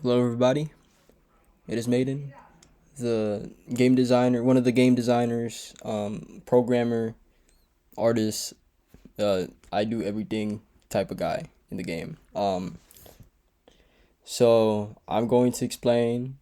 Hello everybody, it is Maiden, the game designer, one of the game designers, programmer, artist, I do everything type of guy in the game. So I'm going to explain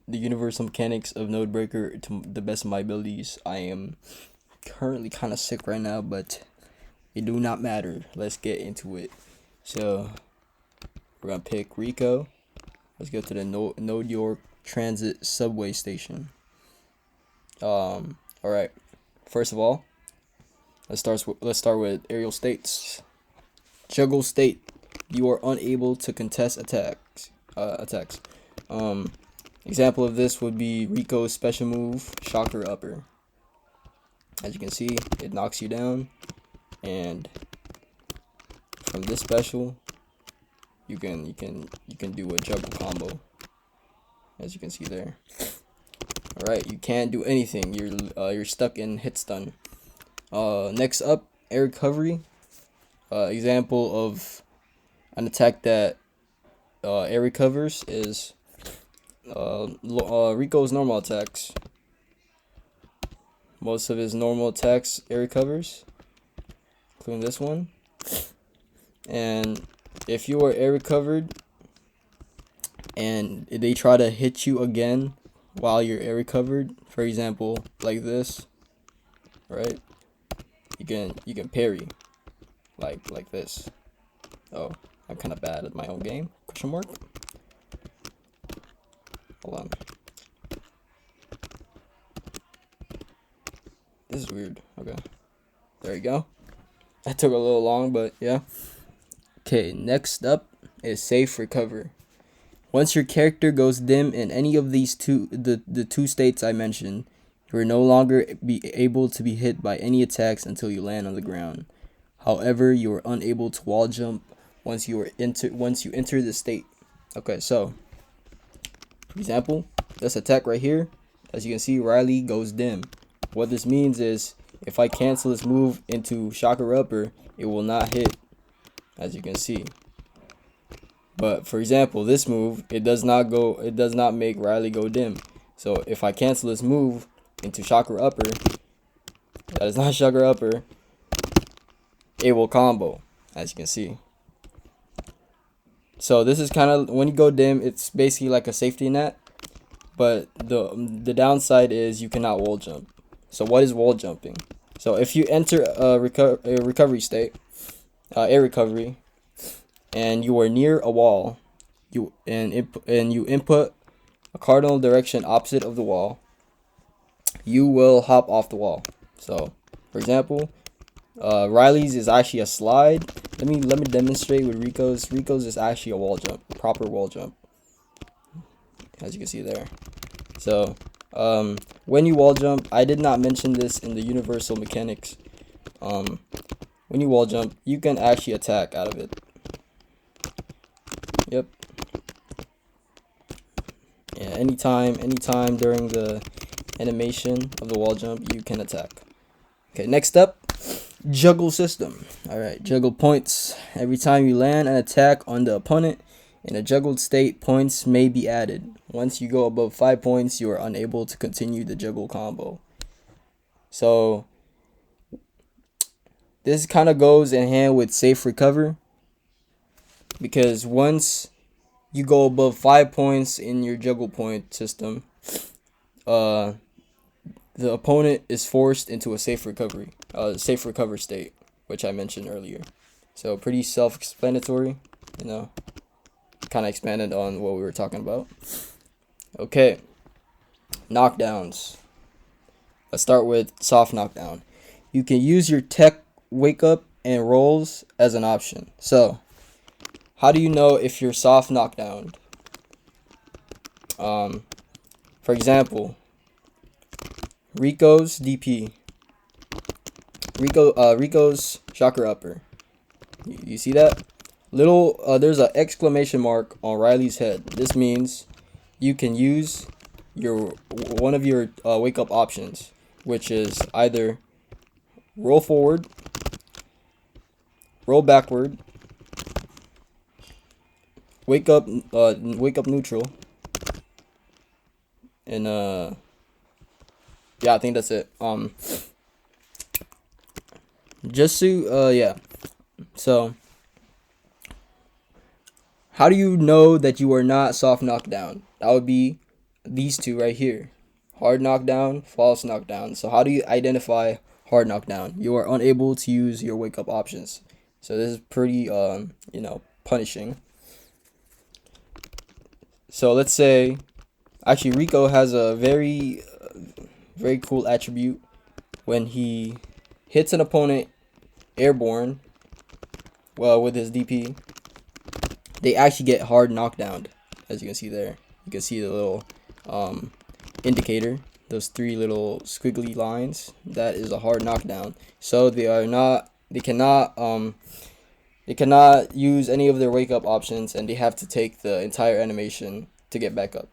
the universal mechanics of NODEBREAKER to the best of my abilities. I am currently kind of sick right now, but it do not matter. Let's get into it. So we're gonna pick Rico. Let's go to the New York Transit subway station. All right. First of all, let's start with aerial states. Juggle state. You are unable to contest attacks. Example of this would be Rico's special move, Shocker Upper. As you can see, it knocks you down, and from this special, you can do a juggle combo, as you can see there. All right, you can't do anything. You're stuck in hit stun. Next up, air recovery. Example of an attack that air recovers is Rico's normal attacks. Most of his normal attacks air recovers, including this one. And if you are air recovered and they try to hit you again while you're air recovered, for example, like this, right? You can parry like this. Oh, I'm kind of bad at my own game. Question mark. Hold on. This is weird. Okay. There you go. That took a little long, but yeah. Okay, next up is safe recover. Once your character goes dim in any of these the two states I mentioned, you are no longer be able to be hit by any attacks until you land on the ground. However, you are unable to wall jump once you enter the state. Okay, so example, this attack right here, as you can see, Riley goes dim. What this means is if I cancel this move into Shocker Upper, it will not hit, as you can see. But for example, this move, it does not make Riley go dim. So if I cancel this move into Shocker Upper, that is not Shocker Upper, it will combo, as you can see. So this is kind of, when you go dim, it's basically like a safety net, but the downside is you cannot wall jump. So what is wall jumping? So if you enter a recovery state, air recovery, and you are near a wall, you input a cardinal direction opposite of the wall, you will hop off the wall. So for example, Riley's is actually a slide. Let me demonstrate with Rico's. Rico's is actually a wall jump, a proper wall jump, as you can see there. So when you wall jump, I did not mention this in the universal mechanics. When you wall jump, you can actually attack out of it. Yep. Yeah, anytime during the animation of the wall jump, you can attack. Okay, next up, juggle system. Alright, juggle points. Every time you land an attack on the opponent in a juggled state, points may be added. Once you go above 5 points, you are unable to continue the juggle combo. So this kind of goes in hand with safe recover, because once you go above 5 points in your juggle point system, the opponent is forced into a safe recover state, which I mentioned earlier. So pretty self-explanatory, you know. Kind of expanded on what we were talking about. Okay, knockdowns. Let's start with soft knockdown. You can use your tech wake up and rolls as an option. So how do you know if you're soft knockdown? For example, Rico's DP. Rico's Shocker Upper. You see that? There's an exclamation mark on Riley's head. This means you can use one of your wake up options, which is either roll forward, roll backward, wake up neutral, and yeah, I think that's it. Just to yeah. So how do you know that you are not soft knockdown? That would be these two right here. Hard knockdown, false knockdown. So how do you identify hard knockdown? You are unable to use your wake up options. So this is pretty you know, punishing. So let's say, actually Rico has a very cool attribute. When he hits an opponent airborne, well, with his DP, they actually get hard knockdown. As you can see there, you can see the little indicator, those three little squiggly lines. That is a hard knockdown. So they cannot use any of their wake up options, and they have to take the entire animation to get back up.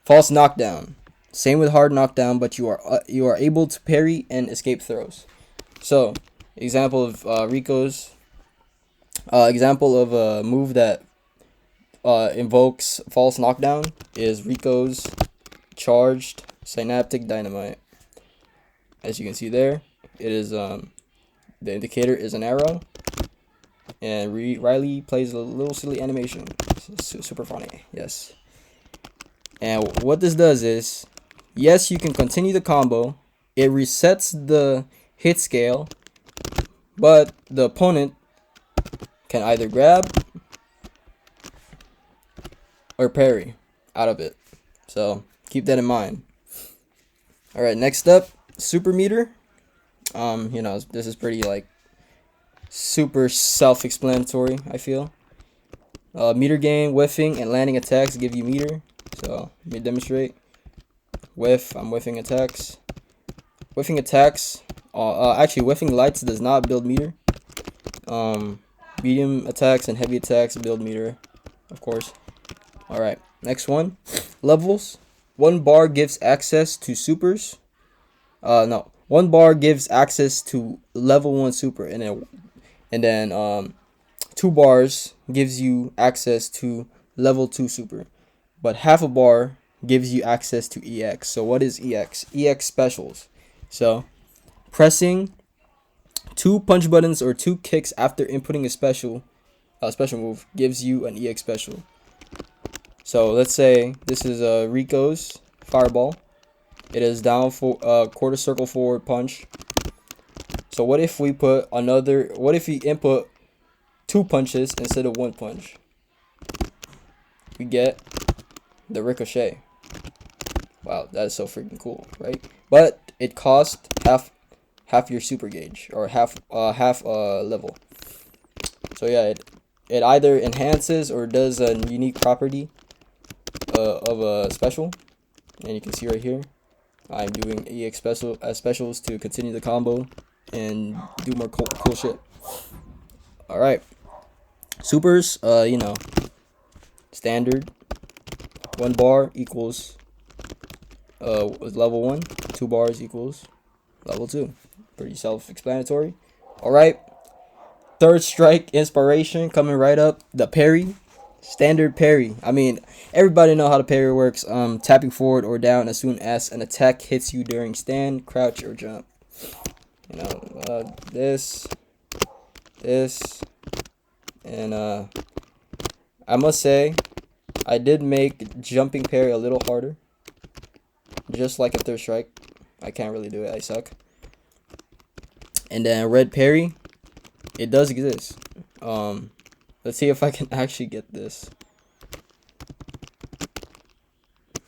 False knockdown, same with hard knockdown, but you are able to parry and escape throws. So example of Rico's example of a move that invokes false knockdown is Rico's charged synaptic dynamite. As you can see there, it is the indicator is an arrow, and Riley plays a little silly animation. Super funny, yes. And what this does is, yes, you can continue the combo. It resets the hit scale, but the opponent can either grab or parry out of it. So keep that in mind. All right, next up, super meter. You know, this is pretty like super self-explanatory, I feel. Meter gain, whiffing, and landing attacks give you meter. So let me demonstrate. Whiff, I'm whiffing attacks. Whiffing attacks, actually whiffing lights does not build meter. Medium attacks and heavy attacks build meter, of course. Alright, next one. Levels. 1 bar gives access to supers. No. 1 bar gives access to level 1 super, and then 2 bars gives you access to level 2 super. But half a bar gives you access to EX. So what is EX? EX specials. So pressing 2 punch buttons or 2 kicks after inputting a special move gives you an EX special. So let's say this is Rico's fireball. It is down for quarter circle forward punch. So what if we input 2 punches instead of 1 punch? We get the ricochet. Wow, that's so freaking cool, right? But it costs half your super gauge, or half level. So yeah, it either enhances or does a unique property of a special. And you can see right here, I'm doing EX specials to continue the combo and do more cool shit. All right, supers. You know, standard. 1 bar equals level 1. 2 bars equals level 2. Pretty self-explanatory. All right. Third strike inspiration coming right up. The parry. Standard parry. I mean, everybody know how the parry works. Tapping forward or down as soon as an attack hits you during stand, crouch, or jump. You know, this, and I must say, I did make jumping parry a little harder. Just like a third strike. I can't really do it. I suck. And then red parry, it does exist. Let's see if I can actually get this.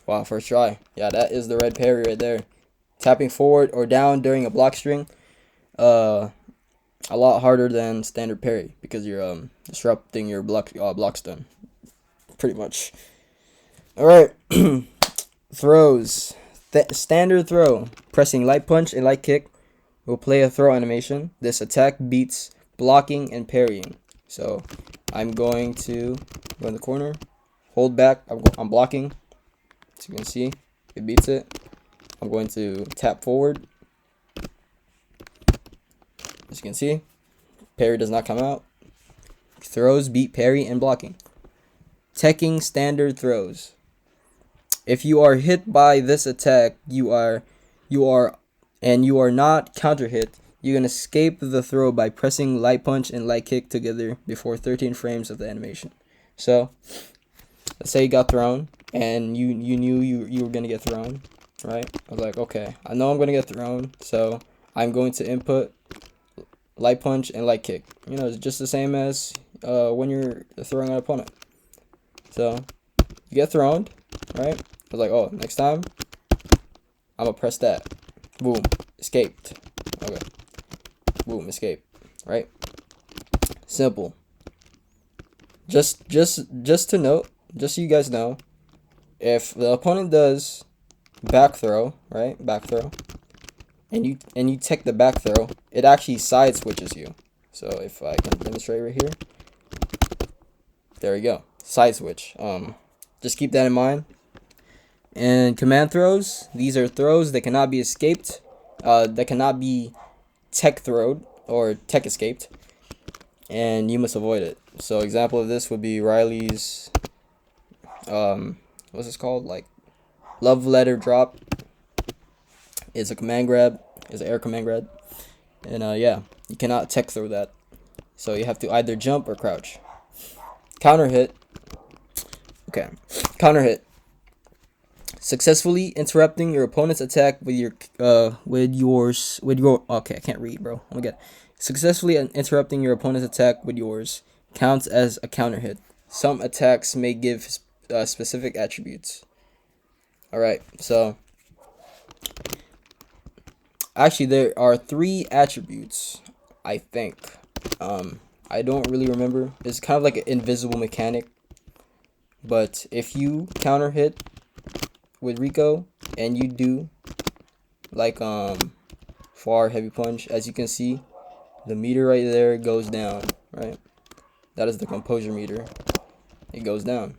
Wow, first try. Yeah, that is the red parry right there. Tapping forward or down during a block string. A lot harder than standard parry because you're disrupting your block stun. Pretty much. All right. Throws. Standard throw. Pressing light punch and light kick will play a throw animation. This attack beats blocking and parrying. So I'm going to go in the corner, hold back. I'm blocking. As you can see, it beats it. I'm going to tap forward. As you can see, parry does not come out. Throws beat parry and blocking. teching standard throws. If you are hit by this attack, you are not counter hit, you can escape the throw by pressing light punch and light kick together before 13 frames of the animation. So, let's say you got thrown and you knew you were gonna get thrown, right? I was like, okay, I know I'm gonna get thrown, so I'm going to input light punch and light kick. You know, it's just the same as when you're throwing an opponent. So you get thrown, right? I was like, oh, next time I'm gonna press that. Boom, escaped. Okay, boom, escape. Right? Simple. Just to note, just so you guys know, if the opponent does back throw, right? Back throw, and you take the back throw, it actually side switches you. So if I can demonstrate right here, there we go, side switch. Just keep that in mind. And command throws, these are throws that cannot be escaped, that cannot be tech throwed or tech escaped, and you must avoid it. So example of this would be Riley's what's this called, like love letter drop. Is a command grab, is an air command grab, and yeah, you cannot tech throw that, so you have to either jump or crouch. Counter hit. Okay, counter hit, successfully interrupting your opponent's attack with your okay, I can't read, bro. Oh my god. Successfully interrupting your opponent's attack with yours counts as a counter hit. Some attacks may give specific attributes. All right, so actually there are 3 attributes, I think. I don't really remember. It's kind of like an invisible mechanic, but if you counter hit with Rico and you do like far heavy punch, as you can see, the meter right there goes down, right? That is the composure meter. It goes down.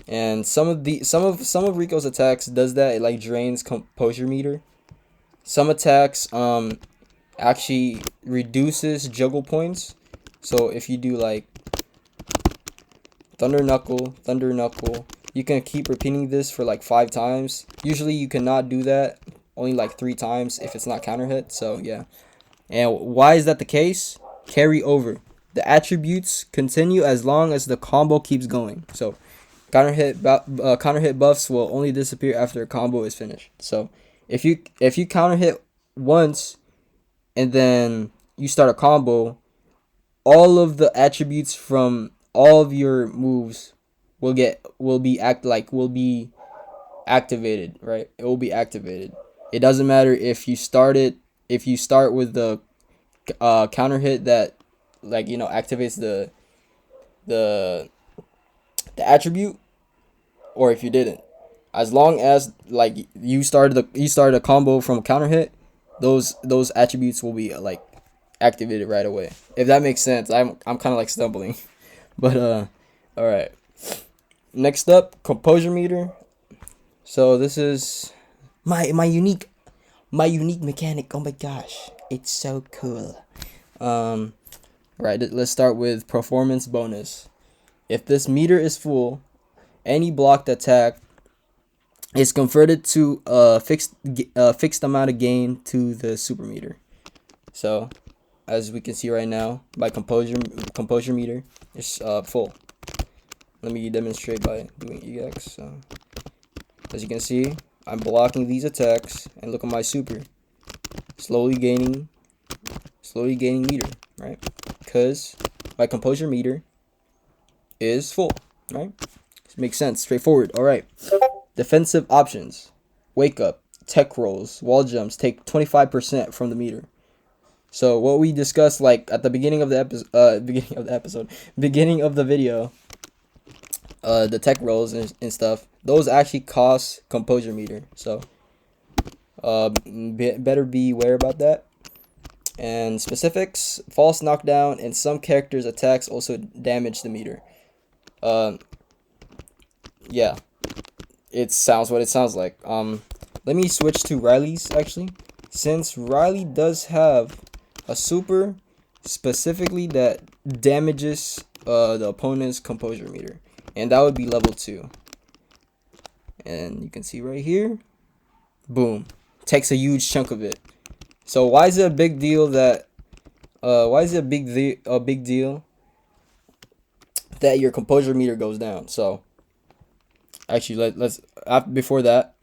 And some of Rico's attacks does that. It like drains composure meter. Some attacks actually reduces juggle points. So if you do like thunder knuckle, you can keep repeating this for like 5 times. Usually you cannot do that, only like 3 times if it's not counter hit. So yeah. And why is that the case? Carry over. The attributes continue as long as the combo keeps going. So counter hit buffs will only disappear after a combo is finished. So if you counter hit once and then you start a combo, all of the attributes from all of your moves will be activated, right? It will be activated. It doesn't matter if you start with the counter hit that, like, you know, activates the attribute, or if you didn't. As long as like you started a combo from a counter hit, those attributes will be like activated right away. If that makes sense. I'm kind of like stumbling. But all right. Next up, composure meter. So this is my unique mechanic. Oh my gosh, it's so cool. Right, let's start with performance bonus. If this meter is full, any blocked attack is converted to a fixed amount of gain to the super meter. So as we can see right now, my composure meter is full. Let me demonstrate by doing EX. So as you can see, I'm blocking these attacks, and look at my super, slowly gaining meter, right? Because my composure meter is full, right? This makes sense, straightforward. All right. Defensive options: wake up, tech rolls, wall jumps take 25% from the meter. So what we discussed, like at the beginning of the video, the tech rolls and stuff, those actually cost composure meter. So better be aware about that. And specifics: false knockdown and some characters' attacks also damage the meter. Yeah, it sounds what it sounds like. Let me switch to Riley's, actually, since Riley does have a super specifically that damages the opponent's composure meter. and that would be level 2. And you can see right here, boom, takes a huge chunk of it. So why is it a big deal that a big deal that your composure meter goes down? So actually, let's before that,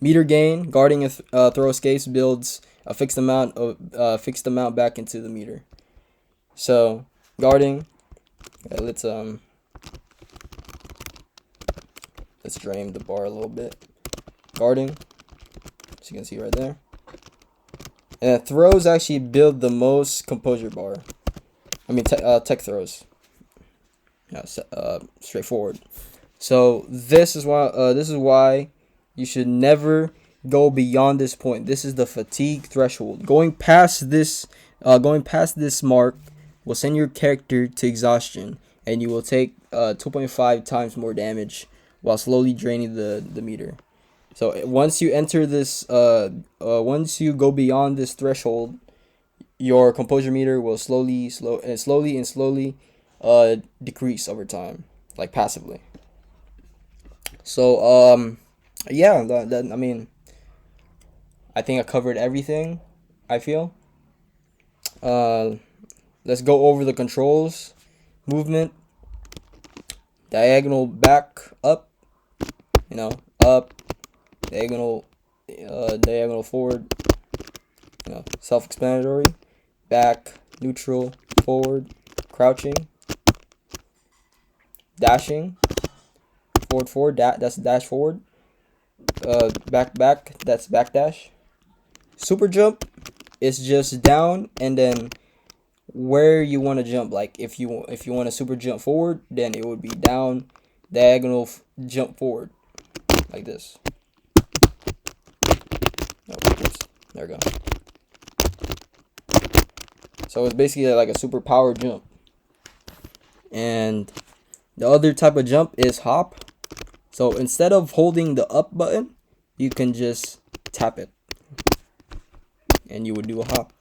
meter gain, guarding and throw escapes builds a fixed amount back into the meter. So guarding, let's drain the bar a little bit. Guarding, as you can see right there. And throws actually build the most composure bar. I mean, tech throws. Yeah, straightforward. So this is why you should never go beyond this point. This is the fatigue threshold. Going past this mark will send your character to exhaustion, and you will take 2.5 times more damage while slowly draining the meter. So once you enter this, once you go beyond this threshold, your composure meter will slowly decrease over time, like passively. So yeah, I mean, I think I covered everything. I feel. Let's go over the controls. Movement, diagonal back up, up, diagonal forward, self-explanatory. Back, neutral, forward, crouching, dashing, forward, that's dash forward, back, that's back dash. Super jump is just down and then where you want to jump. Like if you want to super jump forward, then it would be down, diagonal jump forward, like this. There we go. So it's basically like a super power jump. And the other type of jump is hop. So instead of holding the up button, you can just tap it, and you would do a hop.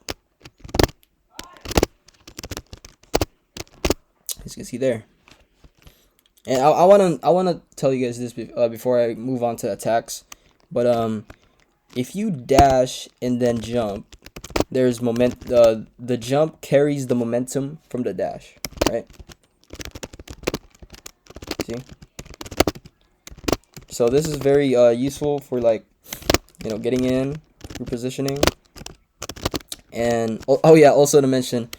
As you can see there. And I wanna tell you guys this before I move on to attacks. But if you dash and then jump, there's the jump carries the momentum from the dash, right? See? So this is very useful for getting in, repositioning. And oh yeah, also to mention,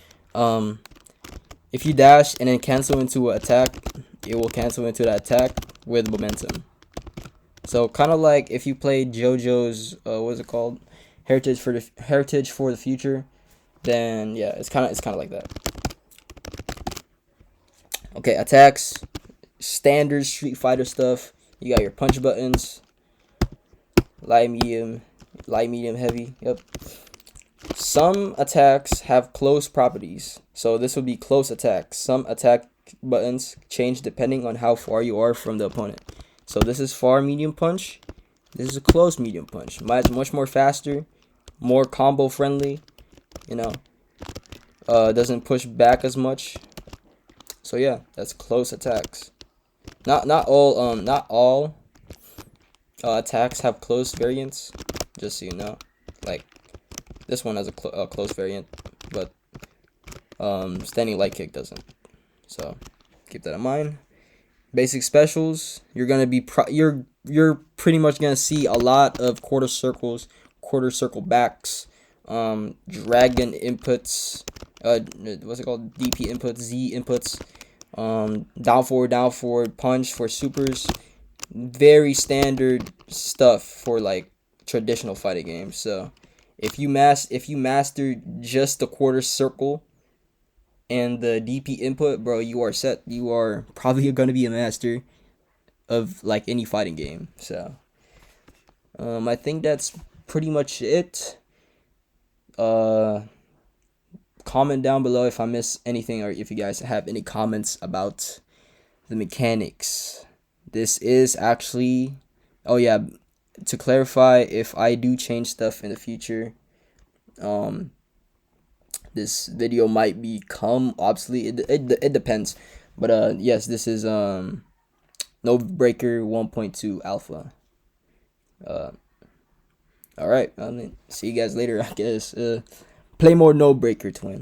if you dash and then cancel into an attack, it will cancel into that attack with momentum. So kind of like if you played JoJo's what is it called, Heritage for the Future, then yeah, it's kind of like that. Okay, attacks, standard Street Fighter stuff. You got your punch buttons, light, medium, heavy. Yep. Some attacks have close properties, so this would be close attacks. Some attack buttons change depending on how far you are from the opponent. So this is far medium punch. This is a close medium punch. Much more faster, more combo friendly. Doesn't push back as much. So yeah, that's close attacks. Not all attacks have close variants. Just so you know, like this one has a close variant, but standing light kick doesn't. So keep that in mind. Basic specials, you're gonna be you're pretty much gonna see a lot of quarter circles, quarter circle backs, dragon inputs, what's it called, DP inputs, Z inputs, down forward punch for supers. Very standard stuff for like traditional fighting games. So if you master just the quarter circle and the DP input, bro, you are set. You are probably gonna be a master of like any fighting game. So I think that's pretty much it. Comment down below if I miss anything, or if you guys have any comments about the mechanics. This is actually, oh yeah, to clarify, if I do change stuff in the future, this video might become obsolete. It depends, but yes, this is NODEBREAKER 1.2 alpha. All right. I mean, see you guys later. I guess. Play more NODEBREAKER, twin.